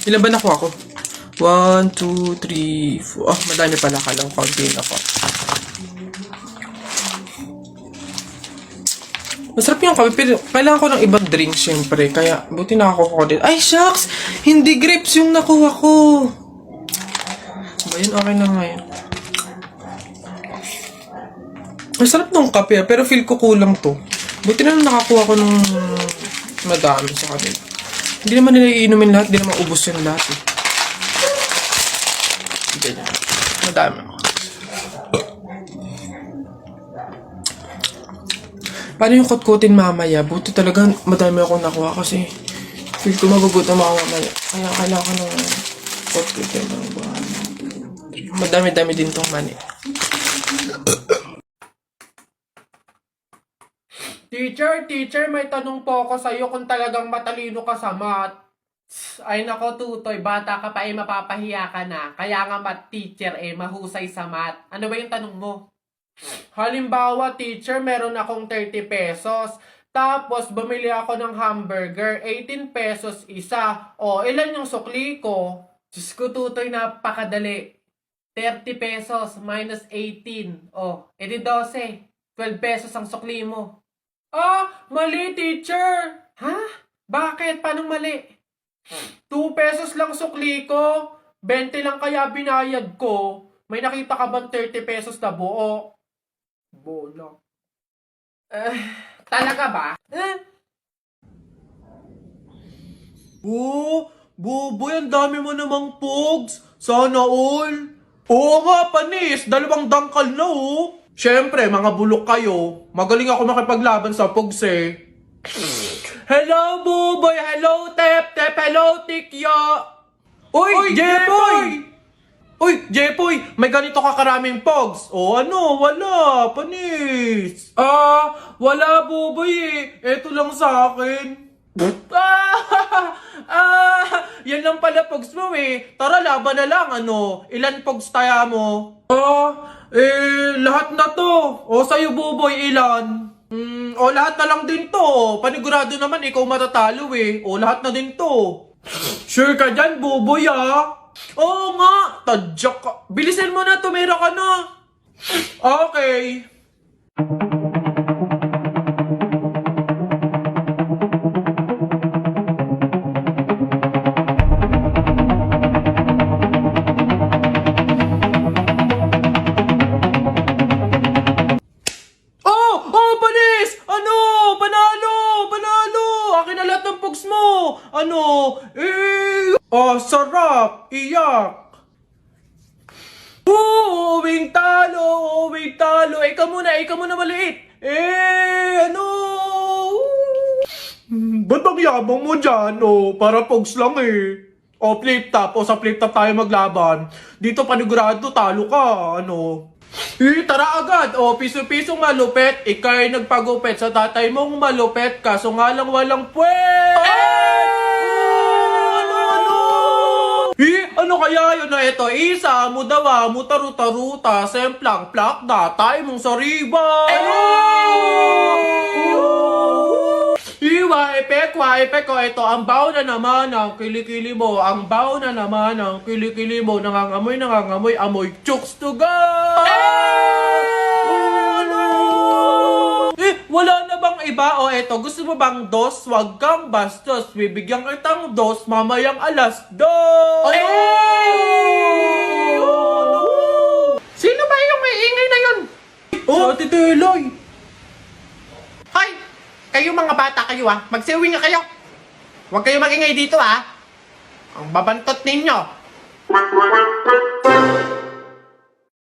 Ilan ba nakuha ko? 1, 2, 3, 4. Ah, madami pala. Kalang konti na ko. Masarap yung kape, pero kailangan ko ng ibang drink, syempre. Kaya, buti nakakuha ko din. Ay, shucks! Hindi grapes yung nakuha ko. Ba yun? Okay na nga yun. Masarap nung kape, pero feel ko kulang to. Buti na lang nakakuha ko ng madami sa kanila. Hindi naman nila iinumin lahat, hindi naman ubos yung lahat eh. Ganyan. Madami ako. Paano yung kutkutin mamaya? Buti talaga madami akong nakuha kasi feel ko magugutom ako mamaya. Kaya kailangan ko ng kutkutin. Madami-dami din tong mani. Teacher, may tanong po ako sa'yo kung talagang matalino ka sa math. Ay nako, Tutoy, bata ka pa mapapahiya ka na. Kaya nga math teacher mahusay sa math. Ano ba yung tanong mo? Halimbawa, teacher, meron akong 30 pesos. Tapos, bumili ako ng hamburger. 18 pesos isa. O, ilan yung sukli ko? Diyos ko, Tutoy, napakadali. 30 pesos minus 18. O, edi 12. 12 pesos ang sukli mo. Ah, mali, teacher. Ha? Bakit? Paano mali? 2 pesos lang sukli ko. 20 lang kaya binayad ko. May nakita ka bang 30 pesos na buo? Bola. Talaga ba? Boboy, ang dami mo namang pogs. Sana all. Oo nga, panis. 2 dangkal na oh. Siyempre, mga bulok kayo. Magaling ako makipaglaban sa pogs eh. Hello, Boboy. Hello, Tep. Hello, Tikya. Uy, Jepoy! Uy, Jepoy, may ganito ka karaming pogs. O ano, wala, panis. Wala, Boboy eh. Eto lang sa akin. Yan lang pala pogs mo eh. Tara, laban na lang, ano. Ilan pogs taya mo? Lahat na to. O sa'yo, Boboy, ilan? Lahat na lang din to. Panigurado naman, ikaw matatalo eh. O, lahat na din to. Sure ka dyan, Boboy ah. Oo nga, tadyak ka. Bilisan mo na, tumira ka na. Okay. Panis! Ano? Panalo! Akin na lahat ng pogs mo. Ano? Sarap! Iyak! Uwing talo! Ikaw muna maliit! Ano? Ba't ang yabang mo dyan? Para pogs lang eh. Flip top. Sa flip top tayo maglaban. Dito panigurado, talo ka. Ano? Tara agad! Piso-pisong malupet. Ikaw ay nagpagupet sa tatay mong malupet. Kaso nga lang walang puwet! Ano kaya yun na ito? Isa, mudawa, mutaru-taruta, semplang, plak, datay mong sariba. Iwa, epek ko. Ito, ang baw na naman ng kilikili mo. Nangangamoy, amoy chooks to go. Wala na bang iba? Eto, gusto mo bang dos? Wag kang bastos. Bibigyan kitang dos mamayang 2:00. Sino ba yung may ingay na yun? Ate Teloy. Hoy! Kayo mga bata kayo magsiuwi nga kayo. Huwag kayo magingay dito Ang babantot ninyo.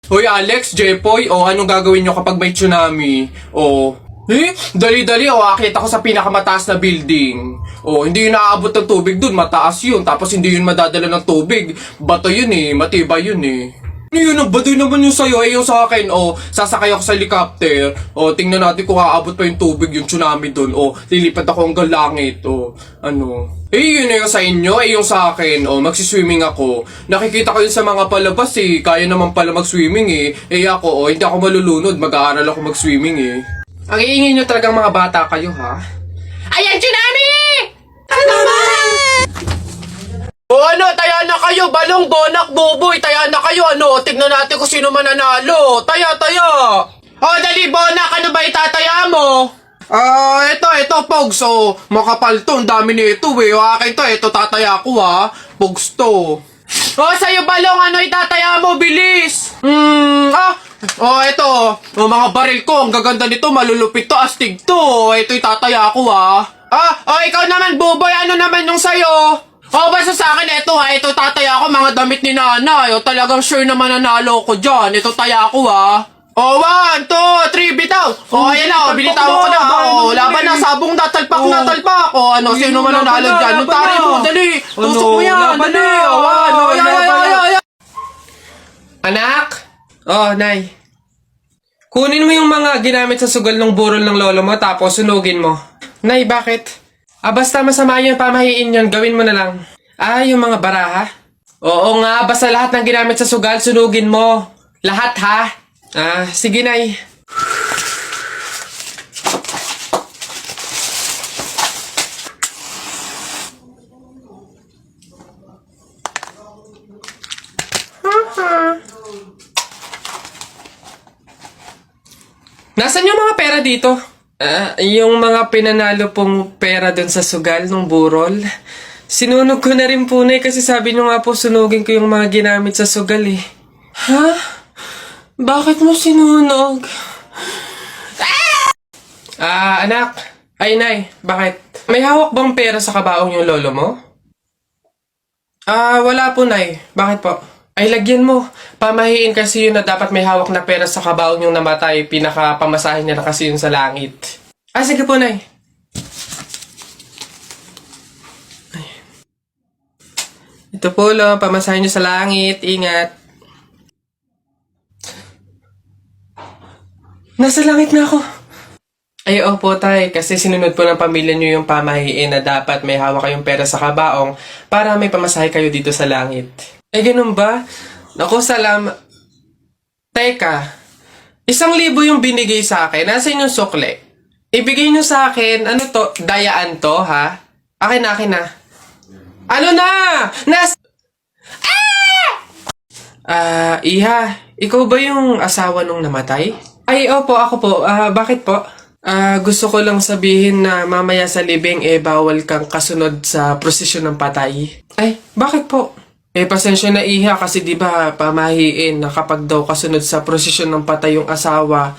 Hoy Alex, Jepoy, anong gagawin nyo kapag may tsunami? Dali-dali, akit ako sa pinakamataas na building. Hindi yun naaabot ng tubig dun, mataas yun. Tapos hindi yun madadala ng tubig. Bato yun matibay yun Yun, baduy naman yung sa'yo, yung sa akin, sasakay ako sa helicopter. Tingnan natin kung aabot pa yung tubig, yung tsunami dun. Lilipat ako hanggang langit, ano. Yun na yung sa inyo, yung sa akin, magsiswimming ako. Nakikita ko yun sa mga palabas, kaya naman pala mag-swimming, ako, hindi ako malulunod, mag-aaral ako mag-swimming, Ang iingay nyo talagang mga bata kayo, ha? Ayan, Tsunami! O ano, taya na kayo, Balong, Bonak, Buboy, taya na kayo, ano, tignan natin kung sino mananalo. Taya. O, dali, Bonak, ano ba itataya mo? Ito, Pogs, o, makapal to, ang dami nito, eh. O, akin to, ito, tataya ko, ha. Pogs to. O, sa'yo, Balong, ano itataya mo, bilis? Ito, mga baril ko, ang gaganda nito, malulupit to, astig to. Ito, itataya ko, ha. Ikaw naman, Buboy, ano naman yung sa'yo? Basta sa akin, ito ha, ito tataya ko, mga damit ni nanay. Talagang sure na mananalo ko dyan. Ito taya ko ha. 1, 2, 3, bitaw. Ayan na, binitawan ko na. Laban na, sabong na, talpak. Ano, sino mananalo dyan? Nung tari mo, dali. Tusok mo yan, dali. Anak? Nay. Kunin mo yung mga ginamit sa sugal ng burol ng lolo mo tapos sunugin mo. Nay, bakit? Basta masama yung pamahiin yun, gawin mo na lang. Yung mga baraha? Oo nga, basta lahat ng ginamit sa sugal, sunugin mo. Lahat ha? Sige Nay. Nasaan yung mga pera dito? Yung mga pinanalo pong pera dun sa sugal ng burol. Sinunog ko na rin po na kasi sabi nyo nga po sunugin ko yung mga ginamit sa sugal eh. Ha? Bakit mo sinunog? Anak. Ay, Nay. Bakit? May hawak bang pera sa kabaong yung lolo mo? Wala po, Nay. Bakit po? Ay, lagyan mo. Pamahiin kasi yun na dapat may hawak na pera sa kabaong yung namatay. Pinakapamasahin niya na kasi yun sa langit. Sige po, Nay. Ay. Ito po, lo. Pamasahin niyo sa langit. Ingat. Nasa langit na ako. Ay, opo, Tay. Kasi sinunod po ng pamilya niyo yung pamahiin na dapat may hawak kayong pera sa kabaong para may pamasahe kayo dito sa langit. Ganun ba? Naku, Teka, 1,000 yung binigay sa akin. Nasa yung sukle? Ibigay nyo sa akin, ano to? Dayaan to, ha? Akin na. Ano na? Iha, ikaw ba yung asawa nung namatay? Ay, opo, ako po. Bakit po? Gusto ko lang sabihin na mamaya sa libing, bawal kang kasunod sa prosesyon ng patay. Ay, bakit po? Pasensya na Iha kasi di ba pamahiin na kapag daw kasunod sa prosesyon ng patay yung asawa,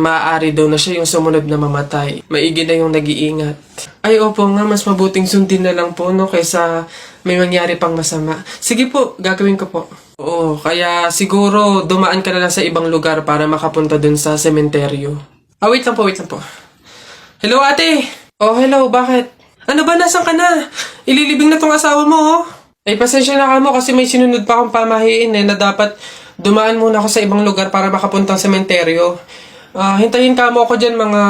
maaari daw na siya yung sumunod na mamatay. Maigi na yung nag-iingat. Ay opo nga, mas mabuting sundin na lang po no kaysa may mangyari pang masama. Sige po, gagawin ko po. Oo, kaya siguro dumaan ka na lang sa ibang lugar para makapunta dun sa sementeryo. Wait lang po. Hello ate! Hello, bakit? Ano ba, nasan ka na? Ililibing na tong asawa mo pasensya na ka mo kasi may sinunod pa akong pamahiin na dapat dumaan muna ako sa ibang lugar para makapuntang sementeryo. Hintayin ka mo ako dyan mga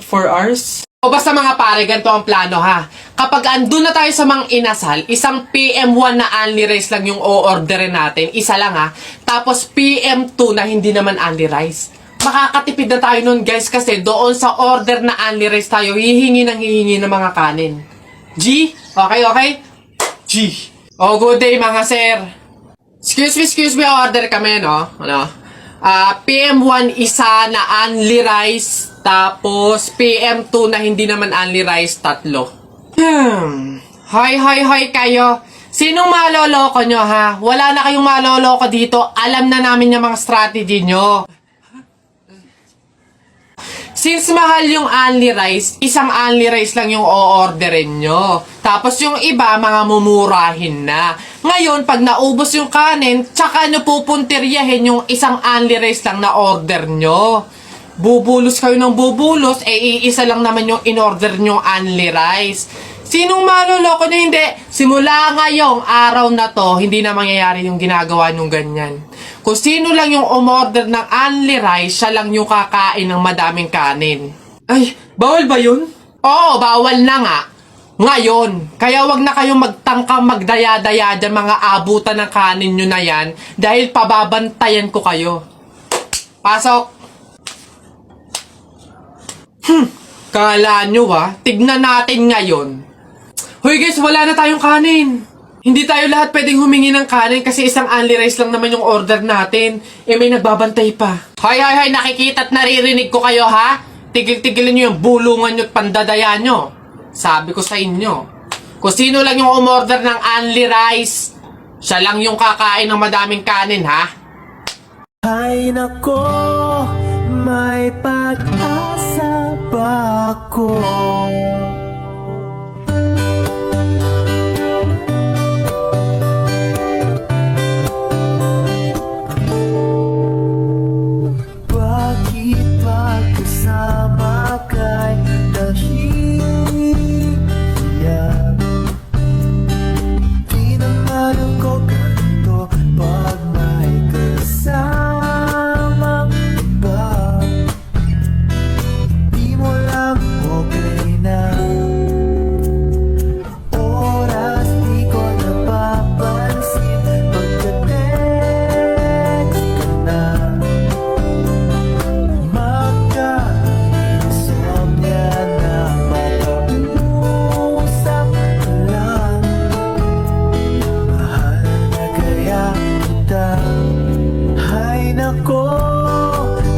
4 hours. Basta mga pare, ganito ang plano ha. Kapag andun na tayo sa mga inasal, isang PM1 na only rice lang yung o-orderin natin. Isa lang ha. Tapos PM2 na hindi naman only rice. Makakatipid na tayo nun guys kasi doon sa order na only rice tayo, hihingi ng mga kanin. G? Okay? G. Good day mga sir. Excuse me, order kami, no? PM1 isa na only rice, tapos PM2 na hindi naman only rice, 3. Hoy kayo. Sinong maloloko nyo, ha? Wala na kayong maloloko dito. Alam na namin yung mga strategy nyo. Since mahal yung only rice, isang only rice lang yung o-orderin nyo. Tapos yung iba, mga mumurahin na. Ngayon, pag naubos yung kanin, tsaka nyo pupuntiryahin yung isang only rice lang na order nyo. Bubulos kayo ng bubulos, iisa lang naman yung in-order nyo only rice. Sinong maloloko nyo? Hindi. Simula ngayong araw na to, hindi na mangyayari yung ginagawa nyo ganyan. Kung sino lang yung umorder ng only rice, siya lang yung kakain ng madaming kanin. Ay, bawal ba yun? Oo, bawal na nga. Ngayon, kaya wag na kayong magtangkang magdaya-daya dyan mga abutan ng kanin nyo na yan dahil pababantayan ko kayo. Pasok! Kala nyo tignan natin ngayon. Hoy guys, wala na tayong kanin. Hindi tayo lahat pwedeng humingi ng kanin kasi isang only rice lang naman yung order natin. May nagbabantay pa. Hoy, nakikita at naririnig ko kayo ha? Tigil-tigilan nyo yung bulungan nyo at pandadaya nyo. Sabi ko sa inyo, kung sino lang yung umorder ng only rice, siya lang yung kakain ng madaming kanin ha? Ay nako, may pag-asa ba ako? Bakit pagkasama kay nahihiyan? Di naman ako ganito pag may kasamang iba. Di mo lang okay na. Oras di ko napapansin pagka-text ka na. Magka-insomnia na makausap ka lang. Mahal na kaya kita. Ay nako,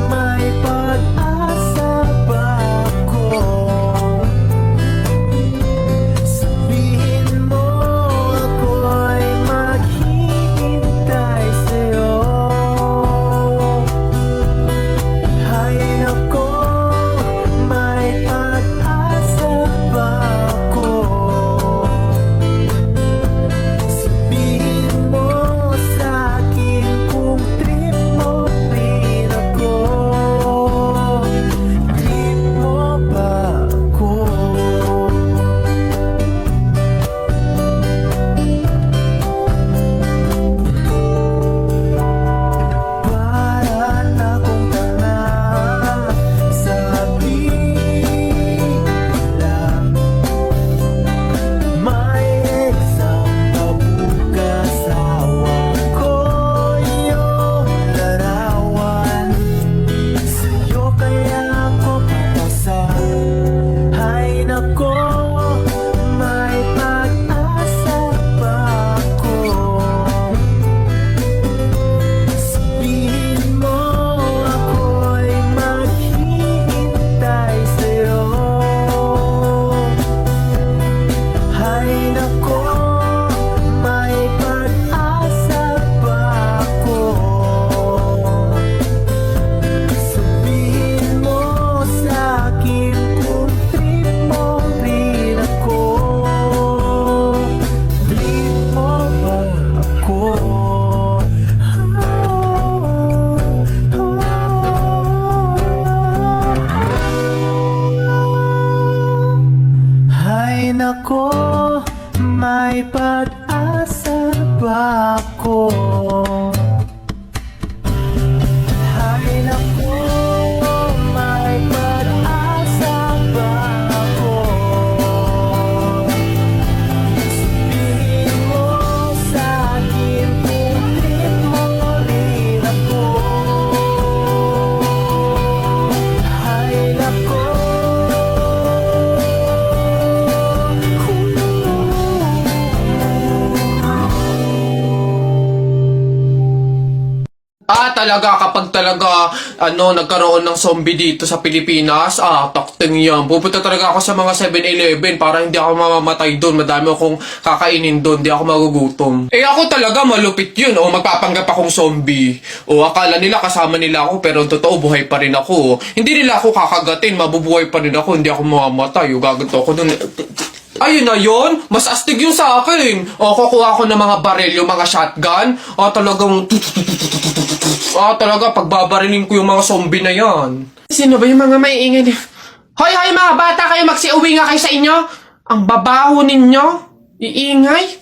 may pag-asa ba ako? Sabihin mo ako'y maghihintay sa'yo. Ay nako, may pag-asa ba ako? Sabihin mo sa'kin kung trip mo rin ako. Trip mo ba ako? Para na kong tanga sa bigla. May exam na bukas, hawak ko iyong larawan. Sa'yo kaya ako papasa. Ay nako, may pag-asa ba ako? Sabihin mo ako'y maghihintay sa'yo. Ay nako, may pag-asa ba ako? Sabihin mo sa'kin kung trip mo rin ako. Trip mo ba ako? Ay nako, may pag-asa ba ako? Ay nako, may pag-asa ba ako? Sabihin mo sa'kin kung trip mo rin ako. Ay nako. Talaga kapag talaga nagkaroon ng zombie dito sa Pilipinas, takting yan. Pupunta talaga ako sa mga 7-Eleven para hindi ako mamamatay doon. Madami akong kakainin doon, hindi ako magugutom. Ako talaga malupit yun. Magpapanggap akong zombie. Akala nila kasama nila ako pero totoo buhay pa rin ako. Hindi nila ako kakagatin, mabubuhay pa rin ako, hindi ako mamamatay. Gaganto ako doon. Ayun na yun, mas astig yun sa akin. Kukuha ko ng mga baril, yung mga shotgun. Talaga pagbabarilin ko yung mga zombie na yan. Sino ba yung mga maiingay niya? Hoy, mga bata kayo, magsiuwi nga kayo sa inyo. Ang babaho ninyo. Iingay.